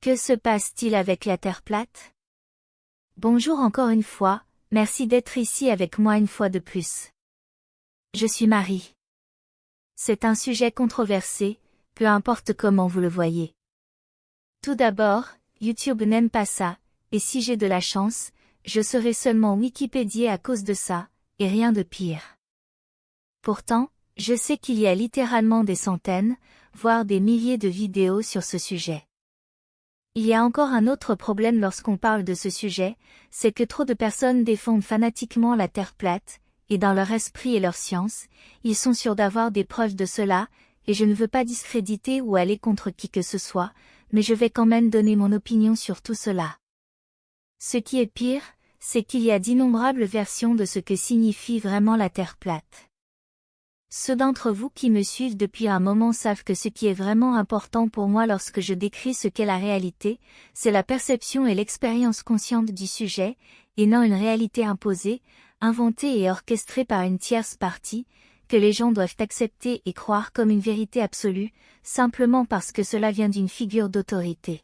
Que se passe-t-il avec la Terre plate? Bonjour encore une fois, merci d'être ici avec moi une fois de plus. Je suis Marie. C'est un sujet controversé, peu importe comment vous le voyez. Tout d'abord, YouTube n'aime pas ça, et si j'ai de la chance, je serai seulement Wikipédié à cause de ça, et rien de pire. Pourtant, je sais qu'il y a littéralement des centaines, voire des milliers de vidéos sur ce sujet. Il y a encore un autre problème lorsqu'on parle de ce sujet, c'est que trop de personnes défendent fanatiquement la Terre plate, et dans leur esprit et leur science, ils sont sûrs d'avoir des preuves de cela, et je ne veux pas discréditer ou aller contre qui que ce soit, mais je vais quand même donner mon opinion sur tout cela. Ce qui est pire, c'est qu'il y a d'innombrables versions de ce que signifie vraiment la Terre plate. Ceux d'entre vous qui me suivent depuis un moment savent que ce qui est vraiment important pour moi lorsque je décris ce qu'est la réalité, c'est la perception et l'expérience consciente du sujet, et non une réalité imposée, inventée et orchestrée par une tierce partie, que les gens doivent accepter et croire comme une vérité absolue, simplement parce que cela vient d'une figure d'autorité.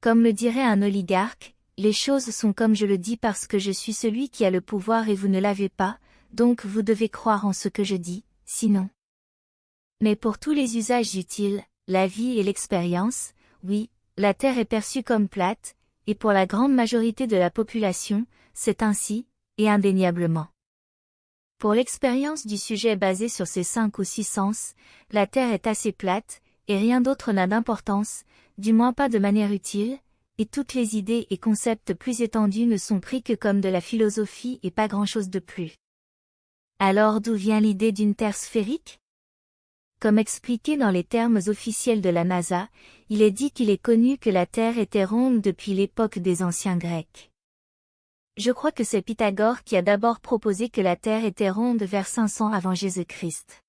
Comme le dirait un oligarque, les choses sont comme je le dis parce que je suis celui qui a le pouvoir et vous ne l'avez pas, donc vous devez croire en ce que je dis, sinon. Mais pour tous les usages utiles, la vie et l'expérience, oui, la Terre est perçue comme plate, et pour la grande majorité de la population, c'est ainsi, et indéniablement. Pour l'expérience du sujet basé sur ces 5 ou 6 sens, la Terre est assez plate, et rien d'autre n'a d'importance, du moins pas de manière utile, et toutes les idées et concepts plus étendus ne sont pris que comme de la philosophie et pas grand-chose de plus. Alors d'où vient l'idée d'une Terre sphérique? Comme expliqué dans les termes officiels de la NASA, il est dit qu'il est connu que la Terre était ronde depuis l'époque des anciens Grecs. Je crois que c'est Pythagore qui a d'abord proposé que la Terre était ronde vers 500 avant Jésus-Christ.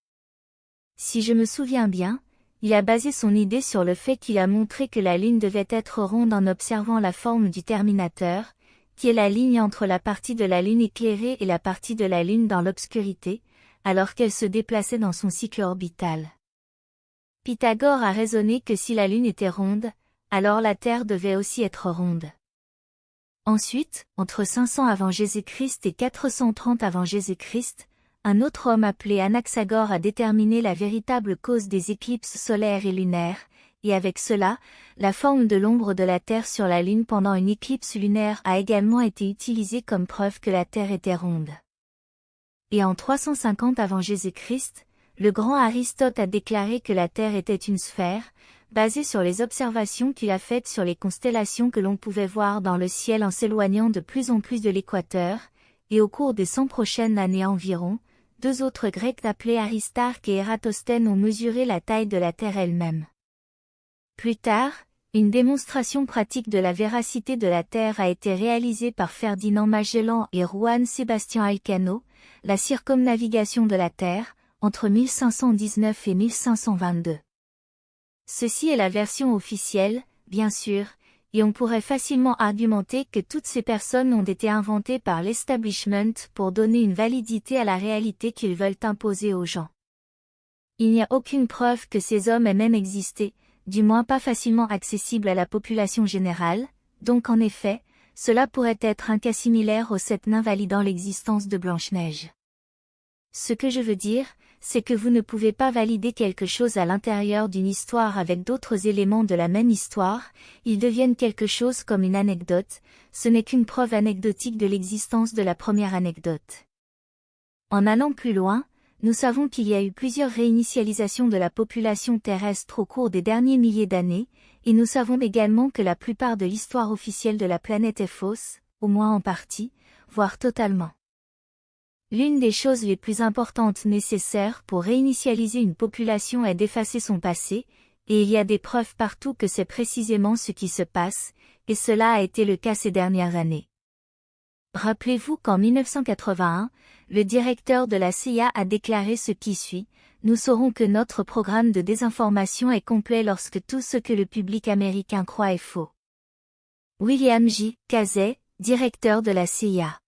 Si je me souviens bien, il a basé son idée sur le fait qu'il a montré que la Lune devait être ronde en observant la forme du terminateur, qui est la ligne entre la partie de la Lune éclairée et la partie de la Lune dans l'obscurité, alors qu'elle se déplaçait dans son cycle orbital. Pythagore a raisonné que si la Lune était ronde, alors la Terre devait aussi être ronde. Ensuite, entre 500 avant Jésus-Christ et 430 avant Jésus-Christ, un autre homme appelé Anaxagore a déterminé la véritable cause des éclipses solaires et lunaires, et avec cela, la forme de l'ombre de la Terre sur la Lune pendant une éclipse lunaire a également été utilisée comme preuve que la Terre était ronde. Et en 350 avant Jésus-Christ, le grand Aristote a déclaré que la Terre était une sphère, basée sur les observations qu'il a faites sur les constellations que l'on pouvait voir dans le ciel en s'éloignant de plus en plus de l'équateur, et au cours des 100 prochaines années environ, 2 autres Grecs appelés Aristarque et Ératosthène ont mesuré la taille de la Terre elle-même. Plus tard, une démonstration pratique de la véracité de la Terre a été réalisée par Ferdinand Magellan et Juan Sebastián Elcano, la circumnavigation de la Terre, entre 1519 et 1522. Ceci est la version officielle, bien sûr, et on pourrait facilement argumenter que toutes ces personnes ont été inventées par l'establishment pour donner une validité à la réalité qu'ils veulent imposer aux gens. Il n'y a aucune preuve que ces hommes aient même existé, du moins pas facilement accessible à la population générale, donc en effet, cela pourrait être un cas similaire aux 7 nains validant l'existence de Blanche-Neige. Ce que je veux dire, c'est que vous ne pouvez pas valider quelque chose à l'intérieur d'une histoire avec d'autres éléments de la même histoire, ils deviennent quelque chose comme une anecdote, ce n'est qu'une preuve anecdotique de l'existence de la première anecdote. En allant plus loin, nous savons qu'il y a eu plusieurs réinitialisations de la population terrestre au cours des derniers milliers d'années, et nous savons également que la plupart de l'histoire officielle de la planète est fausse, au moins en partie, voire totalement. L'une des choses les plus importantes nécessaires pour réinitialiser une population est d'effacer son passé, et il y a des preuves partout que c'est précisément ce qui se passe, et cela a été le cas ces dernières années. Rappelez-vous qu'en 1981, le directeur de la CIA a déclaré ce qui suit, « Nous saurons que notre programme de désinformation est complet lorsque tout ce que le public américain croit est faux. » William J. Casey, directeur de la CIA.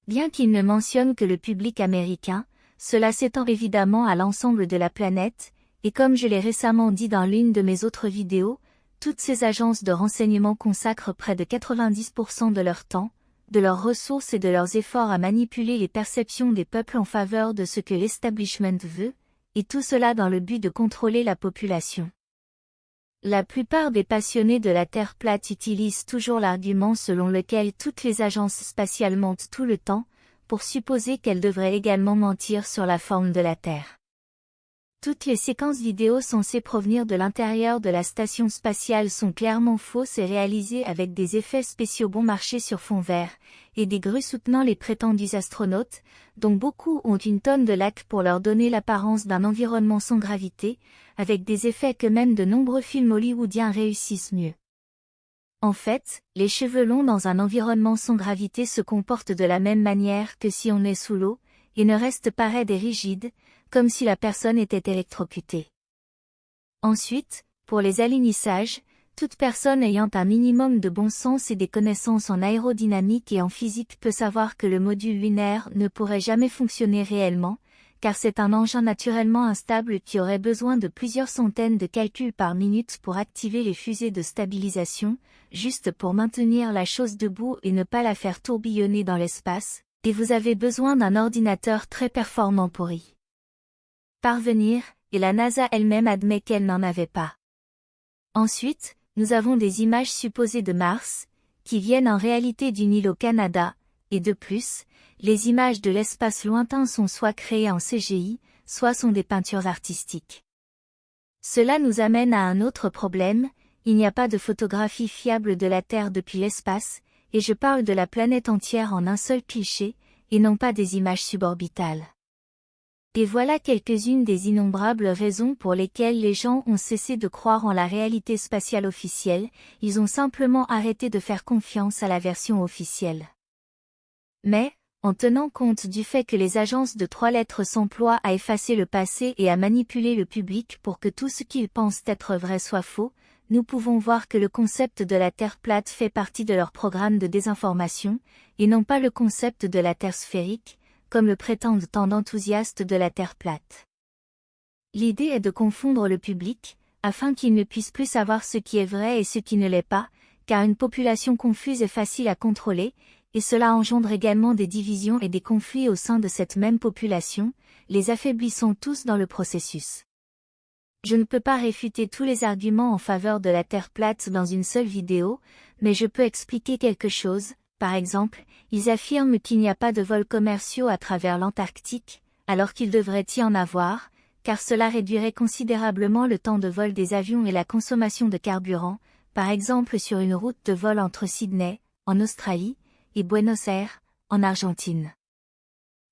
Bien qu'il ne mentionne que le public américain, cela s'étend évidemment à l'ensemble de la planète, et comme je l'ai récemment dit dans l'une de mes autres vidéos, toutes ces agences de renseignement consacrent près de 90% de leur temps, de leurs ressources et de leurs efforts à manipuler les perceptions des peuples en faveur de ce que l'establishment veut, et tout cela dans le but de contrôler la population. La plupart des passionnés de la Terre plate utilisent toujours l'argument selon lequel toutes les agences spatiales mentent tout le temps, pour supposer qu'elles devraient également mentir sur la forme de la Terre. Toutes les séquences vidéo censées provenir de l'intérieur de la station spatiale sont clairement fausses et réalisées avec des effets spéciaux bon marché sur fond vert, et des grues soutenant les prétendus astronautes, dont beaucoup ont une tonne de lac pour leur donner l'apparence d'un environnement sans gravité, avec des effets que même de nombreux films hollywoodiens réussissent mieux. En fait, les cheveux longs dans un environnement sans gravité se comportent de la même manière que si on est sous l'eau, et ne restent pas raides et rigides, comme si la personne était électrocutée. Ensuite, pour les alignissages, toute personne ayant un minimum de bon sens et des connaissances en aérodynamique et en physique peut savoir que le module lunaire ne pourrait jamais fonctionner réellement, car c'est un engin naturellement instable qui aurait besoin de plusieurs centaines de calculs par minute pour activer les fusées de stabilisation, juste pour maintenir la chose debout et ne pas la faire tourbillonner dans l'espace, et vous avez besoin d'un ordinateur très performant pour y parvenir, et la NASA elle-même admet qu'elle n'en avait pas. Ensuite, nous avons des images supposées de Mars, qui viennent en réalité d'une île au Canada, et de plus, les images de l'espace lointain sont soit créées en CGI, soit sont des peintures artistiques. Cela nous amène à un autre problème, il n'y a pas de photographie fiable de la Terre depuis l'espace, et je parle de la planète entière en un seul cliché, et non pas des images suborbitales. Et voilà quelques-unes des innombrables raisons pour lesquelles les gens ont cessé de croire en la réalité spatiale officielle, ils ont simplement arrêté de faire confiance à la version officielle. Mais, en tenant compte du fait que les agences de 3 lettres s'emploient à effacer le passé et à manipuler le public pour que tout ce qu'ils pensent être vrai soit faux, nous pouvons voir que le concept de la Terre plate fait partie de leur programme de désinformation, et non pas le concept de la Terre sphérique, comme le prétendent tant d'enthousiastes de la Terre plate. L'idée est de confondre le public, afin qu'il ne puisse plus savoir ce qui est vrai et ce qui ne l'est pas, car une population confuse est facile à contrôler, et cela engendre également des divisions et des conflits au sein de cette même population, les affaiblissant tous dans le processus. Je ne peux pas réfuter tous les arguments en faveur de la Terre plate dans une seule vidéo, mais je peux expliquer quelque chose. Par exemple, ils affirment qu'il n'y a pas de vols commerciaux à travers l'Antarctique, alors qu'il devrait y en avoir, car cela réduirait considérablement le temps de vol des avions et la consommation de carburant, par exemple sur une route de vol entre Sydney, en Australie, et Buenos Aires, en Argentine.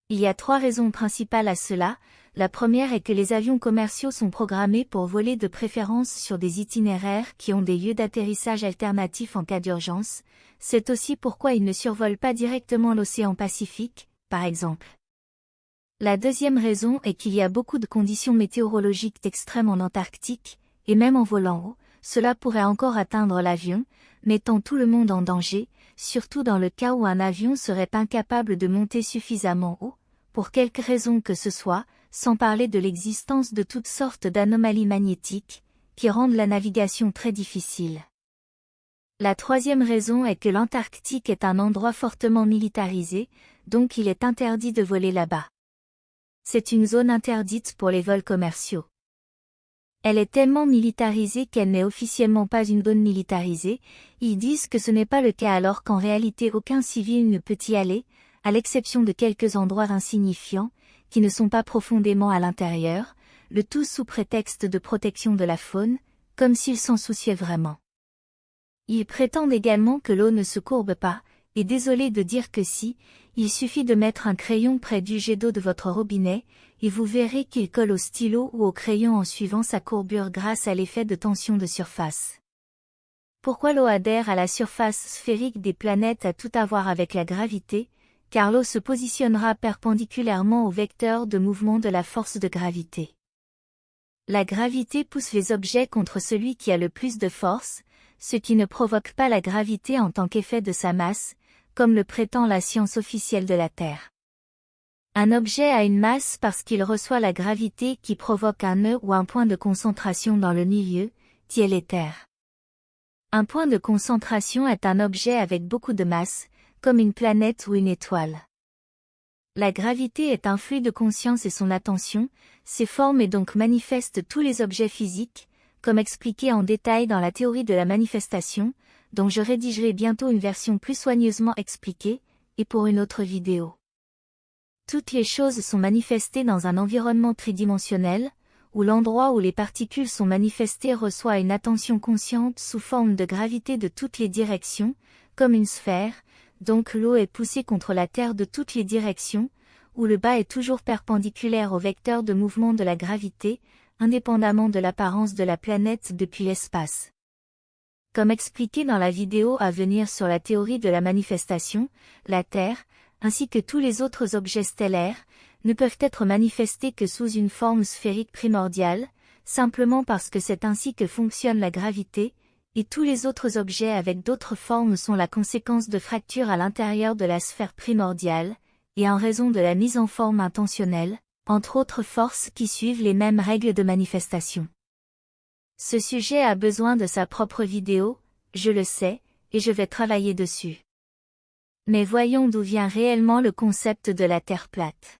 Il y a 3 raisons principales à cela. La première est que les avions commerciaux sont programmés pour voler de préférence sur des itinéraires qui ont des lieux d'atterrissage alternatifs en cas d'urgence. C'est aussi pourquoi ils ne survolent pas directement l'océan Pacifique, par exemple. La deuxième raison est qu'il y a beaucoup de conditions météorologiques extrêmes en Antarctique, et même en volant haut, cela pourrait encore atteindre l'avion, mettant tout le monde en danger, surtout dans le cas où un avion serait incapable de monter suffisamment haut, pour quelque raison que ce soit, sans parler de l'existence de toutes sortes d'anomalies magnétiques, qui rendent la navigation très difficile. La troisième raison est que l'Antarctique est un endroit fortement militarisé, donc il est interdit de voler là-bas. C'est une zone interdite pour les vols commerciaux. Elle est tellement militarisée qu'elle n'est officiellement pas une zone militarisée, ils disent que ce n'est pas le cas alors qu'en réalité aucun civil ne peut y aller, à l'exception de quelques endroits insignifiants, qui ne sont pas profondément à l'intérieur, le tout sous prétexte de protection de la faune, comme s'ils s'en souciaient vraiment. Ils prétendent également que l'eau ne se courbe pas, et désolé de dire que si, il suffit de mettre un crayon près du jet d'eau de votre robinet, et vous verrez qu'il colle au stylo ou au crayon en suivant sa courbure grâce à l'effet de tension de surface. Pourquoi l'eau adhère à la surface sphérique des planètes a tout à voir avec la gravité, car l'eau se positionnera perpendiculairement au vecteur de mouvement de la force de gravité. La gravité pousse les objets contre celui qui a le plus de force, ce qui ne provoque pas la gravité en tant qu'effet de sa masse, comme le prétend la science officielle de la Terre. Un objet a une masse parce qu'il reçoit la gravité qui provoque un nœud ou un point de concentration dans le milieu, dit l'éther. Un point de concentration est un objet avec beaucoup de masse, comme une planète ou une étoile. La gravité est un flux de conscience et son attention, ses formes et donc manifeste tous les objets physiques, comme expliqué en détail dans la théorie de la manifestation, dont je rédigerai bientôt une version plus soigneusement expliquée, et pour une autre vidéo. Toutes les choses sont manifestées dans un environnement tridimensionnel, où l'endroit où les particules sont manifestées reçoit une attention consciente sous forme de gravité de toutes les directions, comme une sphère, donc l'eau est poussée contre la Terre de toutes les directions, où le bas est toujours perpendiculaire au vecteur de mouvement de la gravité, indépendamment de l'apparence de la planète depuis l'espace. Comme expliqué dans la vidéo à venir sur la théorie de la manifestation, la Terre, ainsi que tous les autres objets stellaires, ne peuvent être manifestés que sous une forme sphérique primordiale, simplement parce que c'est ainsi que fonctionne la gravité, et tous les autres objets avec d'autres formes sont la conséquence de fractures à l'intérieur de la sphère primordiale, et en raison de la mise en forme intentionnelle, entre autres forces qui suivent les mêmes règles de manifestation. Ce sujet a besoin de sa propre vidéo, je le sais, et je vais travailler dessus. Mais voyons d'où vient réellement le concept de la Terre plate.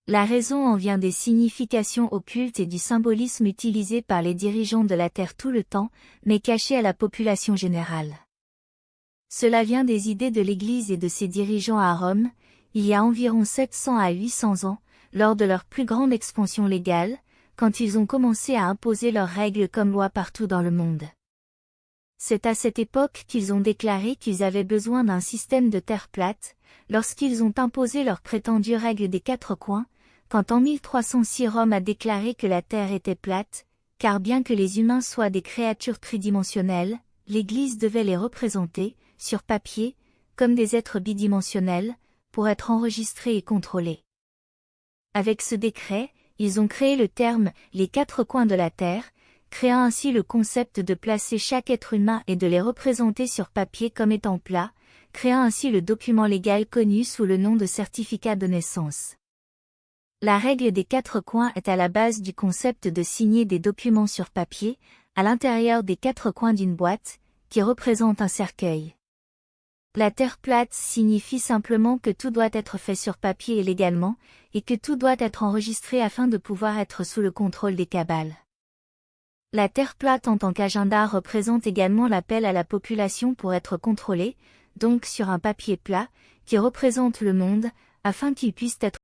La raison en vient des significations occultes et du symbolisme utilisé par les dirigeants de la Terre tout le temps, mais caché à la population générale. Cela vient des idées de l'Église et de ses dirigeants à Rome, il y a environ 700 à 800 ans, lors de leur plus grande expansion légale, quand ils ont commencé à imposer leurs règles comme loi partout dans le monde. C'est à cette époque qu'ils ont déclaré qu'ils avaient besoin d'un système de terre plate, lorsqu'ils ont imposé leurs prétendues règles des 4 coins, quand en 1306 Rome a déclaré que la Terre était plate, car bien que les humains soient des créatures tridimensionnelles, l'Église devait les représenter, sur papier, comme des êtres bidimensionnels, pour être enregistrés et contrôlés. Avec ce décret, ils ont créé le terme « les 4 coins de la Terre », créant ainsi le concept de placer chaque être humain et de les représenter sur papier comme étant plats, créant ainsi le document légal connu sous le nom de certificat de naissance. La règle des 4 coins est à la base du concept de signer des documents sur papier, à l'intérieur des 4 coins d'une boîte, qui représente un cercueil. La terre plate signifie simplement que tout doit être fait sur papier et légalement, et que tout doit être enregistré afin de pouvoir être sous le contrôle des cabales. La terre plate en tant qu'agenda représente également l'appel à la population pour être contrôlée, donc sur un papier plat, qui représente le monde, afin qu'il puisse être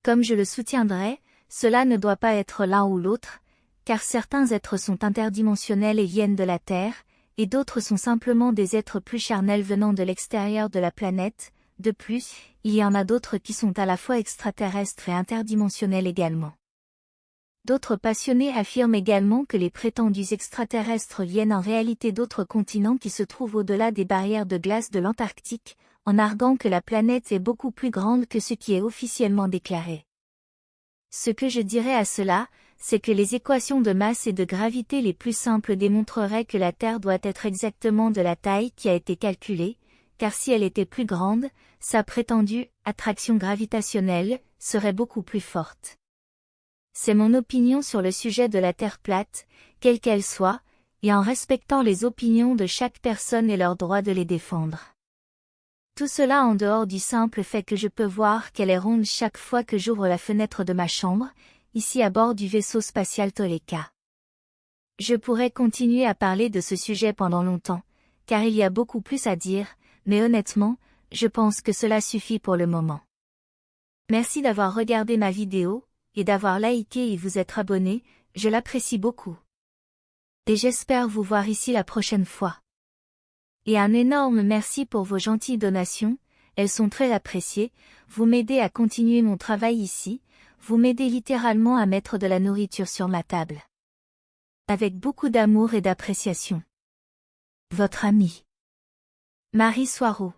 Comme je le soutiendrai, cela ne doit pas être l'un ou l'autre, car certains êtres sont interdimensionnels et viennent de la Terre, et d'autres sont simplement des êtres plus charnels venant de l'extérieur de la planète. De plus, il y en a d'autres qui sont à la fois extraterrestres et interdimensionnels également. D'autres passionnés affirment également que les prétendus extraterrestres viennent en réalité d'autres continents qui se trouvent au-delà des barrières de glace de l'Antarctique, en arguant que la planète est beaucoup plus grande que ce qui est officiellement déclaré. Ce que je dirais à cela, c'est que les équations de masse et de gravité les plus simples démontreraient que la Terre doit être exactement de la taille qui a été calculée, car si elle était plus grande, sa prétendue attraction gravitationnelle serait beaucoup plus forte. C'est mon opinion sur le sujet de la Terre plate, quelle qu'elle soit, et en respectant les opinions de chaque personne et leur droit de les défendre. Tout cela en dehors du simple fait que je peux voir qu'elle est ronde chaque fois que j'ouvre la fenêtre de ma chambre, ici à bord du vaisseau spatial Toleka. Je pourrais continuer à parler de ce sujet pendant longtemps, car il y a beaucoup plus à dire, mais honnêtement, je pense que cela suffit pour le moment. Merci d'avoir regardé ma vidéo, et d'avoir liké et vous être abonné, je l'apprécie beaucoup. Et j'espère vous voir ici la prochaine fois. Et un énorme merci pour vos gentilles donations, elles sont très appréciées, vous m'aidez à continuer mon travail ici, vous m'aidez littéralement à mettre de la nourriture sur ma table. Avec beaucoup d'amour et d'appréciation. Votre amie Marie Soireau.